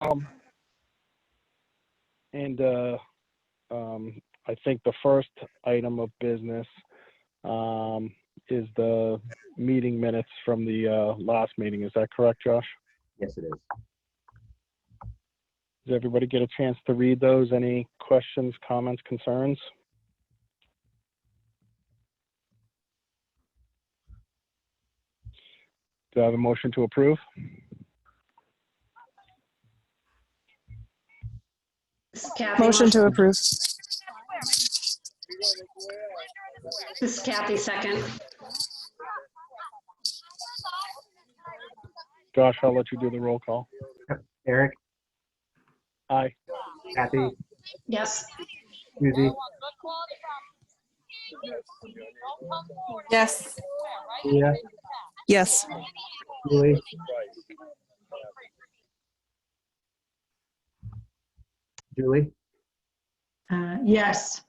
And I think the first item of business is the meeting minutes from the last meeting. Is that correct, Josh? Yes, it is. Does everybody get a chance to read those? Any questions, comments, concerns? Do I have a motion to approve? This is Kathy. Motion to approve. This is Kathy, second. Josh, I'll let you do the roll call. Eric, Aye. Kathy, Yes. Susie, Yes. Leah, Yes. Julie, Julie. Yes.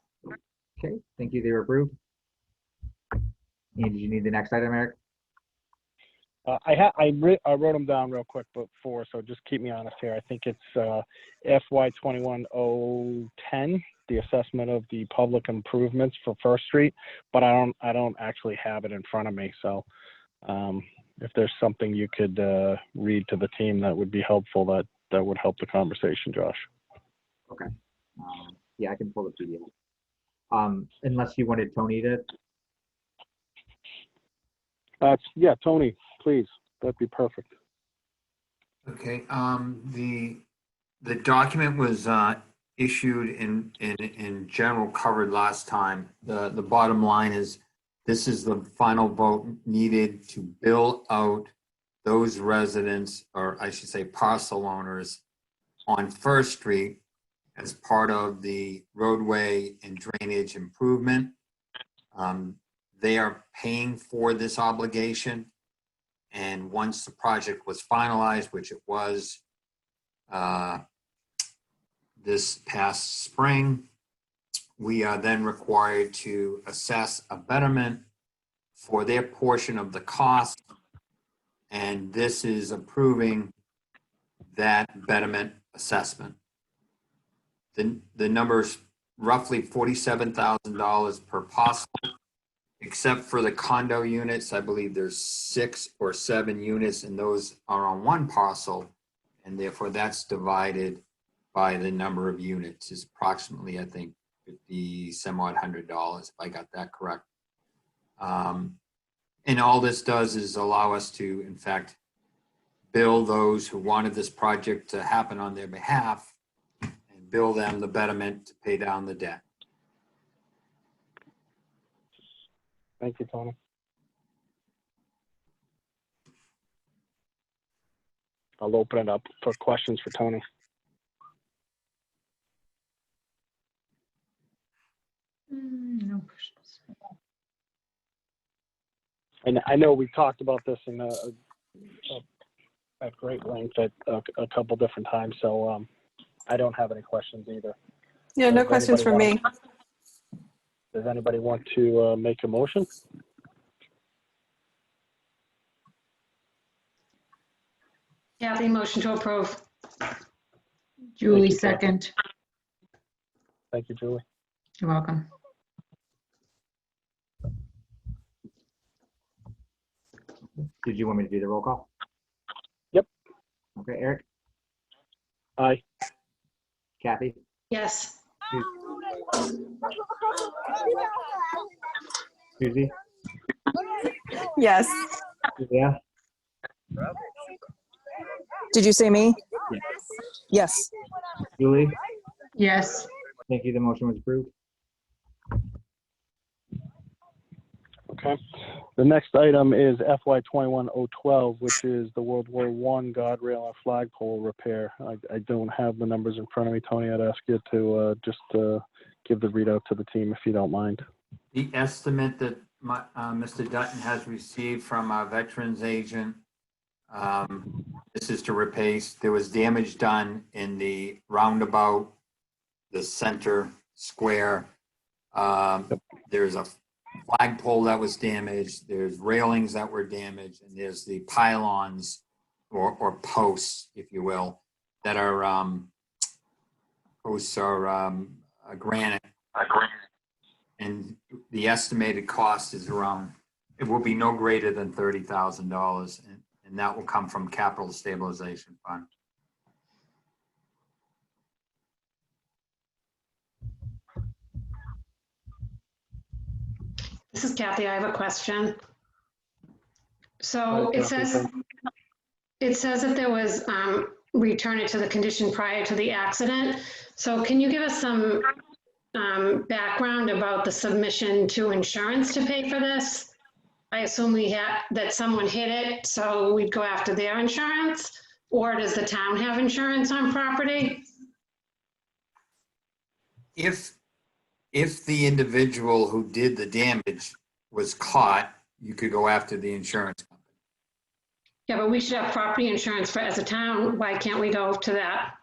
Okay, thank you. They were approved. And did you need the next item, Eric? I wrote them down real quick before, so just keep me honest here. I think it's FY 21-010, the assessment of the public improvements for First Street, but I don't actually have it in front of me. So if there's something you could read to the team, that would be helpful. That would help the conversation, Josh. Okay. Yeah, I can pull the PDF. Unless you wanted Tony to. Yeah, Tony, please. That'd be perfect. Okay, the document was issued in general covered last time. The bottom line is this is the final vote needed to bill out those residents, or I should say parcel owners, on First Street as part of the roadway and drainage improvement. They are paying for this obligation. And once the project was finalized, which it was this past spring, we are then required to assess a betterment for their portion of the cost. And this is approving that betterment assessment. The number is roughly $47,000 per parcel. Except for the condo units, I believe there's 6 or 7 units, and those are on one parcel, and therefore that's divided by the number of units. Is approximately, I think, $50-some-odd $100, if I got that correct. And all this does is allow us to, in fact, bill those who wanted this project to happen on their behalf, and bill them the betterment to pay down the debt. Thank you, Tony. I'll open it up for questions for Tony. No questions. And I know we talked about this in at great length at a couple different times, so I don't have any questions either. Yeah, no questions from me. Does anybody want to make a motion? Kathy, motion to approve. Thank Julie, you, Kathy. second. Thank you, Julie. You're welcome. Did you want me to do the roll call? Yep. Okay, Eric, Aye. Kathy, Yes. Susie, Yes. yeah, Did you say me? Yes. Yes. Julie. Yes. Thank you. The motion was approved. Okay. The next item is FY 21-012, which is the World War I guardrail and flagpole repair. I don't have the numbers in front of me, Tony. I'd ask you to just give the readout to the team if you don't mind. The estimate that Mr. Dutton has received from our veterans agent, this is to replace, there was damage done in the roundabout, the center square. There's a flagpole that was damaged, there's railings that were damaged, and there's the pylons or posts, if you will, that are granite. And the estimated cost is around, it will be no greater than $30,000, and that will come from capital stabilization fund. This is Kathy. I have a question. So Hi, it Kathy. says that there was, return it to the condition prior to the accident. So can you give us some background about the submission to insurance to pay for this? I assume that someone hit it, so we'd go after their insurance? Or does the town have insurance on property? If the individual who did the damage was caught, you could go after the insurance company. Yeah, but we should have property insurance as a town. Why can't we go to that?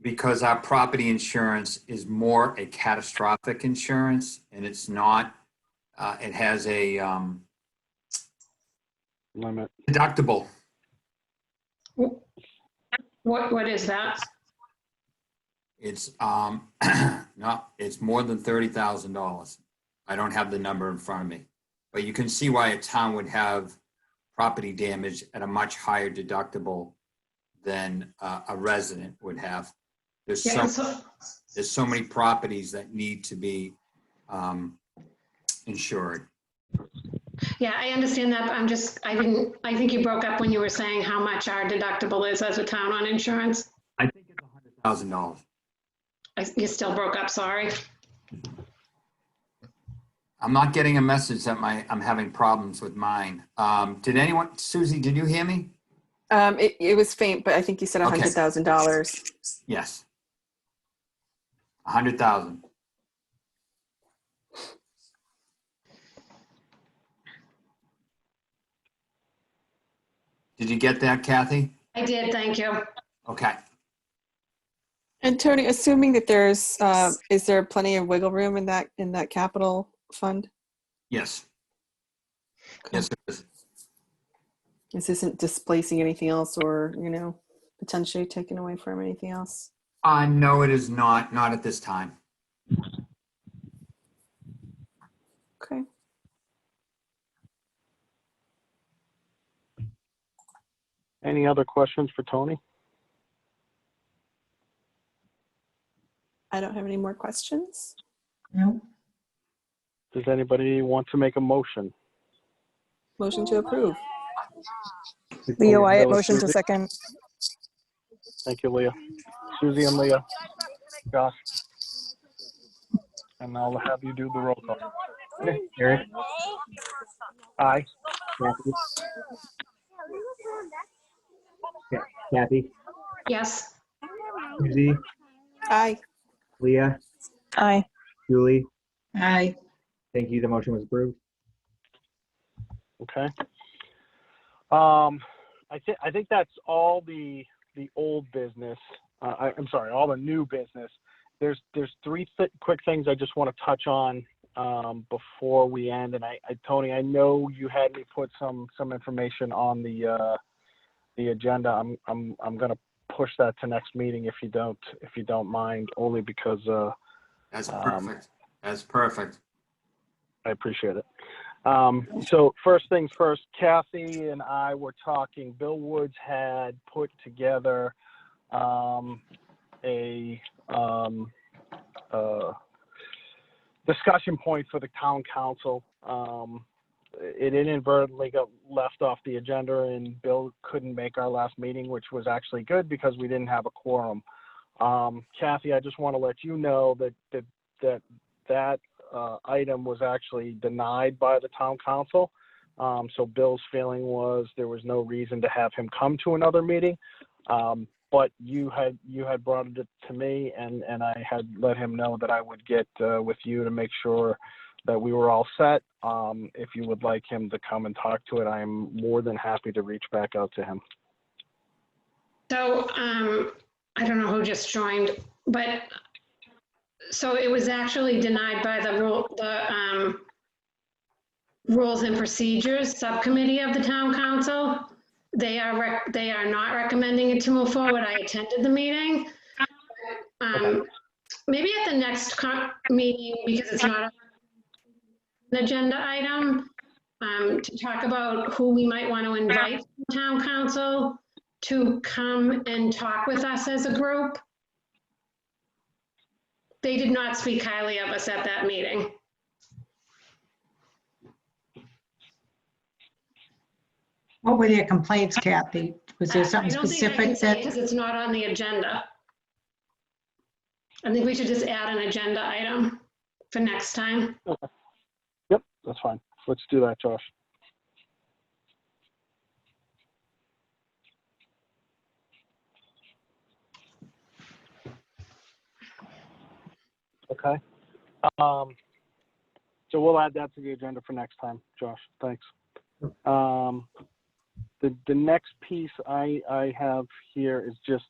Because our property insurance is more a catastrophic insurance, and it's not, it has a Limit. deductible. What is that? It's, no, it's more than $30,000. I don't have the number in front of me, but you can see why a town would have property damage at a much higher deductible than a resident would have. There's Yeah, there's so many properties that need to be insured. Yeah, I understand that, but I think you broke up when you were saying how much our deductible is as a town on insurance. I think it's $100,000. You still broke up, sorry. I'm not getting a message that I'm having problems with mine. Did anyone, Susie, did you hear me? It was faint, but I think you said Okay. $100,000. Yes. 100,000. Did you get that, Kathy? I did, thank you. Okay. And Tony, assuming that is there plenty of wiggle room in that capital fund? Yes. Yes, it is. This isn't displacing anything else or, potentially taking away from anything else? No, it is not. Not at this time. Okay. Any other questions for Tony? I don't have any more questions. No. Does anybody want to make a motion? Motion to approve. That Leah Wyatt, was motion to Susie. second. Thank you, Leah. Susie and Leah. Josh. And I'll have you do the roll call. Okay, Eric, Aye. Kathy. Yeah, Kathy, Yes, Susie, Aye. Leah, Aye. Julie. Aye. Thank you. The motion was approved. Okay. I think that's all the old business. I'm sorry, all the new business. There's three quick things I just want to touch on before we end. And Tony, I know you had me put some information on the agenda. I'm going to push that to next meeting if you don't mind, only because That's perfect. That's perfect. I appreciate it. So first things first, Kathy and I were talking. Bill Woods had put together a discussion point for the town council. It inadvertently got left off the agenda, and Bill couldn't make our last meeting, which was actually good because we didn't have a quorum. Kathy, I just want to let you know that item was actually denied by the town council. So Bill's feeling was there was no reason to have him come to another meeting. But you had brought it to me, and I had let him know that I would get with you to make sure that we were all set. If you would like him to come and talk to it, I'm more than happy to reach back out to him. so I don't know who just joined, but so it was actually denied by the Rules and Procedures Subcommittee of the Town Council. they are not recommending it to move forward. I attended the meeting. Maybe at the next meeting, because it's not an agenda item, to talk about who we might want to invite from town council to come and talk with us as a group. They did not speak highly of us at that meeting. What were their complaints, Kathy? Was there something I don't think I can specific say that? because it's not on the agenda. I think we should just add an agenda item for next time. Yep, that's fine. Let's do that, Josh. Okay. So we'll add that to the agenda for next time, Josh. Thanks. The next piece I have here is just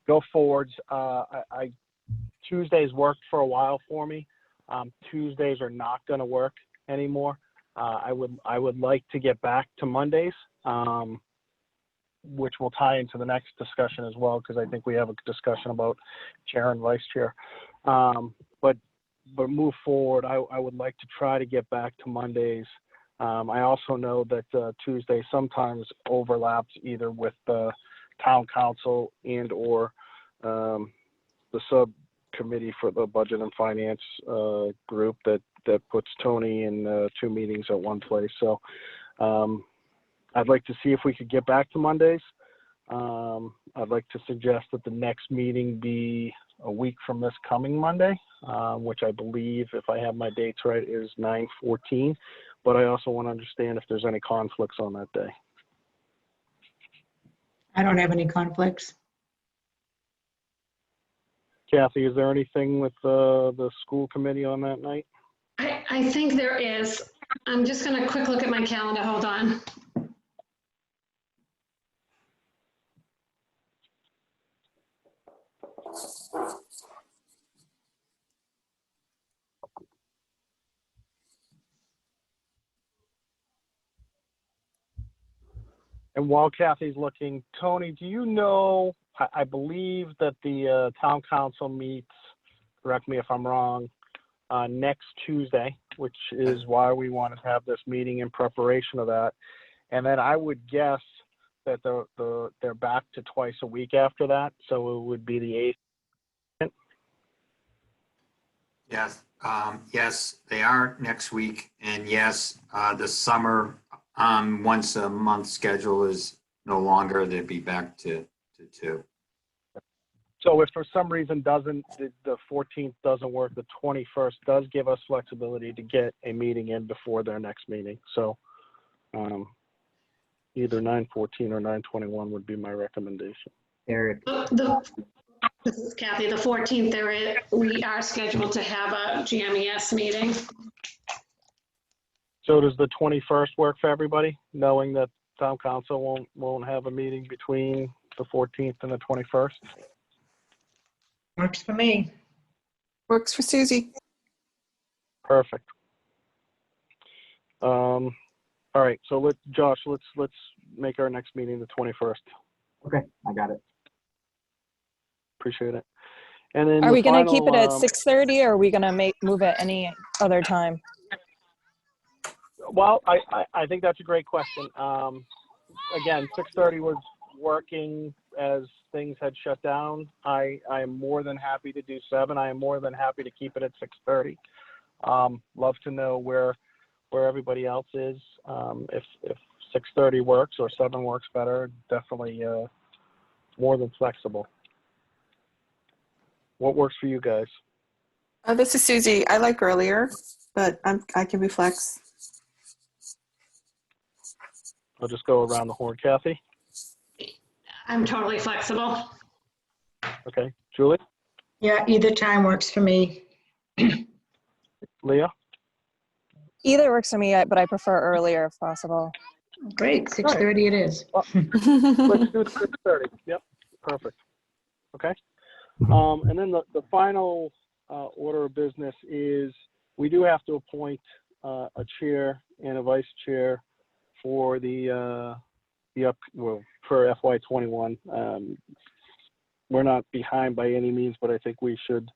go forwards. Tuesdays worked for a while for me. Tuesdays are not going to work anymore. I would like to get back to Mondays, which will tie into the next discussion as well, because I think we have a discussion about chair and vice chair. But move forward, I would like to try to get back to Mondays. I also know that Tuesday sometimes overlaps either with the town council and or the subcommittee for the budget and finance group that puts Tony in 2 meetings at one place. So I'd like to see if we could get back to Mondays. I'd like to suggest that the next meeting be a week from this coming Monday, which I believe, if I have my dates right, is 9/14. But I also want to understand if there's any conflicts on that day. I don't have any conflicts. Kathy, is there anything with the school committee on that night? I think there is. I'm just going to quick look at my calendar. Hold on. And while Kathy's looking, Tony, do you know, I believe that the town council meets, correct me if I'm wrong, next Tuesday, which is why we want to have this meeting in preparation of that. And then I would guess that they're back to twice a week after that. So it would be the 8th. Yes, yes, they are next week. And yes, the summer once a month schedule is no longer, they'd be back to 2. So if for some reason the 14th doesn't work, the 21st does give us flexibility to get a meeting in before their next meeting. So either 9/14 or 9/21 would be my recommendation. Eric, This is Kathy. The 14th, we are scheduled to have a GMES meeting. So does the 21st work for everybody, knowing that town council won't have a meeting between the 14th and the 21st? Works for me. Works for Susie. Perfect. All right, so Josh, let's make our next meeting the 21st. okay, I got it. Appreciate it. And then Are we going to keep it at final, 6:30 or are we going to move it any other time? Well, I think that's a great question. Again, 6:30 was working as things had shut down. I am more than happy to do 7. I am more than happy to keep it at 6:30. Love to know where everybody else is. If 6:30 works or 7 works better, definitely more than flexible. What works for you guys? This is Susie. I like earlier, but I can be flex. I'll just go around the horn. Kathy? I'm totally flexible. Okay. Julie? Yeah, either time works for me. Leah? Either works for me, but I prefer earlier if possible. Great, 6:30 it is. Let's do 6:30. Yep, perfect. Okay. And then the final order of business is we do have to appoint a chair and a vice chair for the well, for FY21. We're not behind by any means, but I think we should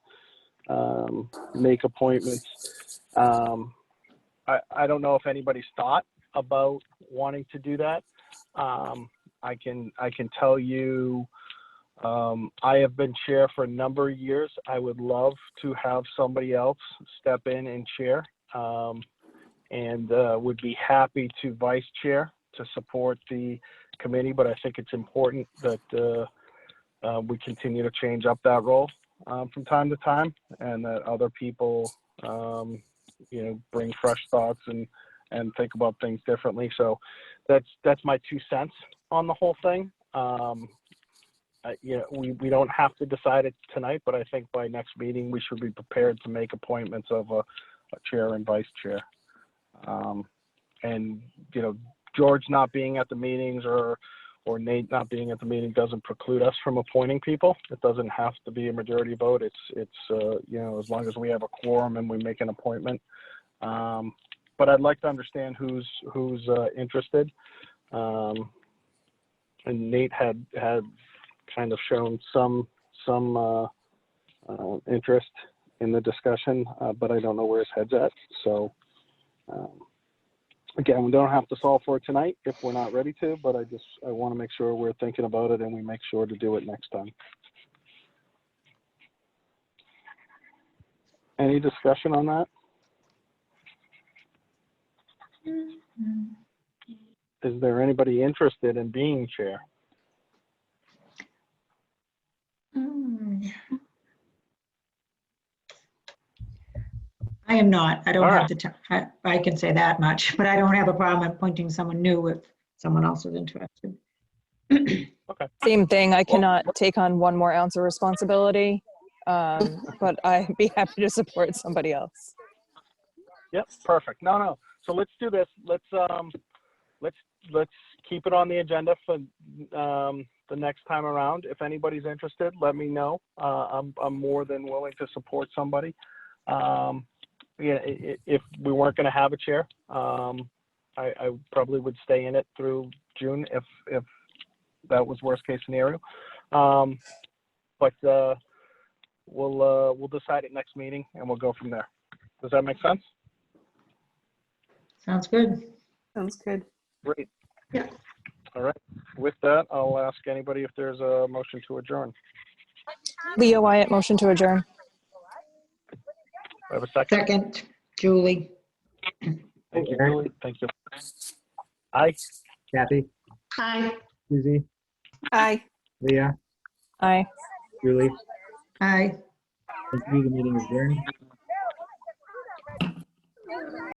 make appointments. I don't know if anybody's thought about wanting to do that. I can tell you, I have been chair for a number of years. I would love to have somebody else step in and chair, and would be happy to vice chair to support the committee, but I think it's important that we continue to change up that role from time to time, and that other people, bring fresh thoughts and think about things differently. So that's my 2 cents on the whole thing. We don't have to decide it tonight, but I think by next meeting, we should be prepared to make appointments of a chair and vice chair. George not being at the meetings or Nate not being at the meeting doesn't preclude us from appointing people. It doesn't have to be a majority vote. It's as long as we have a quorum and we make an appointment. But I'd like to understand who's interested. And Nate had kind of shown some interest in the discussion, but I don't know where his head's at. So again, we don't have to solve for it tonight if we're not ready to, but I want to make sure we're thinking about it and we make sure to do it next time. Any discussion on that? Is there anybody interested in being chair? I am not. I don't All have right. the time. I can say that much, but I don't have a problem appointing someone new if someone else is interested. Same thing. I cannot take on 1 more ounce of responsibility, but I'd be happy to support somebody else. Yep, perfect. No. So let's do this. Let's keep it on the agenda for the next time around. If anybody's interested, let me know. I'm more than willing to support somebody. If we weren't going to have a chair, I probably would stay in it through June if that was worst case scenario. But we'll decide it next meeting and we'll go from there. Does that make sense? Sounds good. Sounds good. Great. Yeah. All right. With that, I'll ask anybody if there's a motion to adjourn. Leo Wyatt, motion to adjourn. I have a second. Second, Julie. Thank you, Okay. Julie. Thank you. Aye. Kathy, Hi. Susie, Aye. Leah, Aye. Julie. Aye. Thank you. The meeting is adjourned.